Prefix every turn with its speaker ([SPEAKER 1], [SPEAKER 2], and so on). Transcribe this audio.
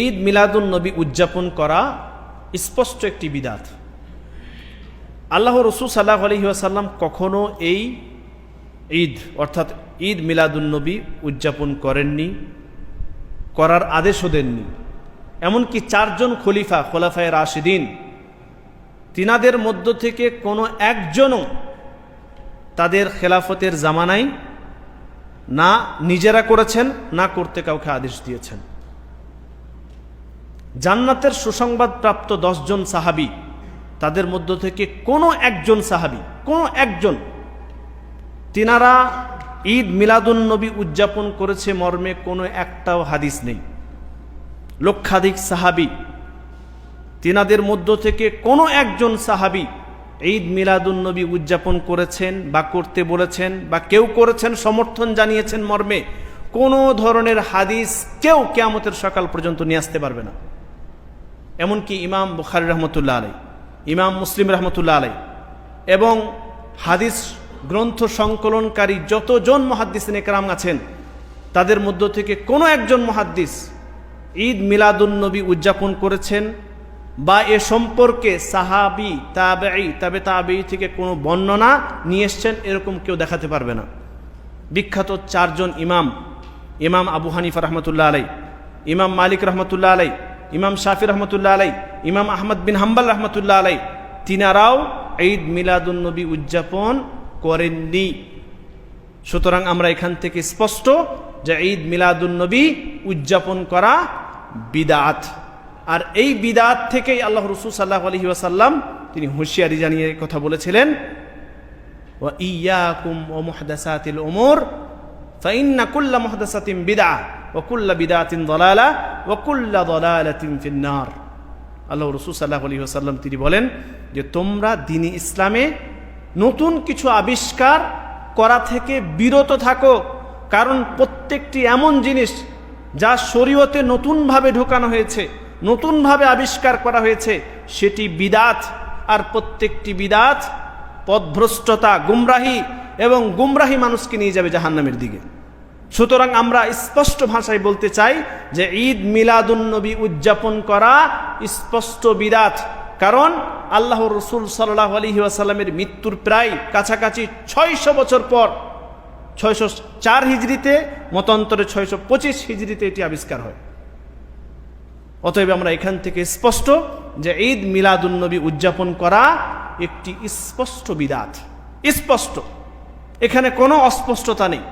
[SPEAKER 1] ঈদ মিলাদুন নবী উদযাপন করা স্পষ্ট একটি বিদাত। আল্লাহ রসুল সাল্লাল্লাহু আলাইহি ওয়াসাল্লাম কখনো এই ঈদ অর্থাৎ ঈদ মিলাদুন নবী উদযাপন করেননি, করার আদেশও দেননি। এমনকি চারজন খোলাফায়ে রাশিদিন, তিনাদের মধ্য থেকে কোনো একজনও তাদের খেলাফতের জামানায় না নিজেরা করেছেন, না করতে কাউকে আদেশ দিয়েছেন। জান্নাতের সুসংবাদ প্রাপ্ত 10 জন সাহাবী, তাদের মধ্য থেকে কোনো একজন সাহাবী, কোনো একজন, তিনারা ঈদ মিলাদুন নবী উদযাপন করেছে মর্মে কোনো একটাও হাদিস নেই। লক্ষাধিক সাহাবী, তিনাদের মধ্য থেকে কোনো একজন সাহাবী ঈদ মিলাদুন নবী উদযাপন করেছেন বা করতে বলেছেন বা কেউ করেছেন সমর্থন জানিয়েছেন মর্মে কোনো ধরনের হাদিস কেউ কিয়ামতের সকাল পর্যন্ত নিয়ে আসতে পারবে না। এমনকি ইমাম বুখারী রহমতুল্লাহ আলাইহি, ইমাম মুসলিম রহমতুল্লাহ আলাইহি এবং হাদিস গ্রন্থ সংকলনকারী যতজন মুহাদ্দিসিন ইকরাম আছেন, তাদের মধ্য থেকে কোনো একজন মুহাদ্দিস ঈদ মিলাদুন নবী উদযাপন করেছেন বা এ সম্পর্কে সাহাবী, তাবেঈ, তাবেঈ থেকে কোনো বর্ণনা নিয়ে এসছেন এরকম কেউ দেখাতে পারবে না। বিখ্যাত 4 জন ইমাম, ইমাম আবু হানিফা রহমতুল্লাহ আলাইহি, ইমাম মালিক রহমতুল্লাহ আলাইহি, ইমাম শাফি রহমতুল্লাহ আলাইহি, ইমাম আহমদ বিন হাম্বল রহমতুল্লাহ আলাইহি, তিনারাও ঈদ মিলাদুন নবী উদযাপন করেননি। সুতরাং আমরা এখান থেকে স্পষ্ট যে ঈদ মিলাদুন নবী উদযাপন করা বিদআত। আর এই বিদআত থেকেই আল্লাহ রাসূল সাল্লাল্লাহু আলাইহি ওয়াসাল্লাম তিনি হুঁশিয়ারি জানিয়ে কথা বলেছিলেন, ওয়া ইয়্যাকুম ওয়া মুহদাসাতিল উমুর ফাইন্না কুল্লা মুহদাসাতিন বিদআহ ওয়া কুল্লা বিদআতিন দালালাহ ওয়া কুল্লা দালালাতিন ফিন্নার। আল্লাহ রাসূল সাল্লাল্লাহু আলাইহি ওয়াসাল্লাম তিনি বলেন যে তোমরা দ্বীনে ইসলামে নতুন কিছু আবিষ্কার করা থেকে বিরত থাকো, কারণ প্রত্যেকটি এমন জিনিস যা শরীয়তে নতুনভাবে ঢোকানো হয়েছে, নতুনভাবে আবিষ্কার করা হয়েছে, সেটি বিদআত। আর প্রত্যেকটি বিদআত পথভ্রষ্টতা, গুমরাহি এবং গুমরাহি মানুষকে নিয়ে যাবে জাহান্নামের দিকে। সুতরাং আমরা স্পষ্ট ভাষায় বলতে চাই যে ঈদ মিলাদুন নবী উদযাপন করা স্পষ্ট বিদআত। কারণ আল্লাহ রসুল সাল্লাল্লাহু আলাইহি ওয়াসাল্লামের মৃত্যুর প্রায় কাছাকাছি 600 বছর পর 604 হিজরিতে, মতান্তরে 625 হিজরিতে এটি আবিষ্কার হয়। অতএব আমরা এখান থেকে স্পষ্ট যে ঈদ মিলাদুন নবী উদযাপন করা একটি স্পষ্ট বিদআত, স্পষ্ট, এখানে কোনো অস্পষ্টতা নেই।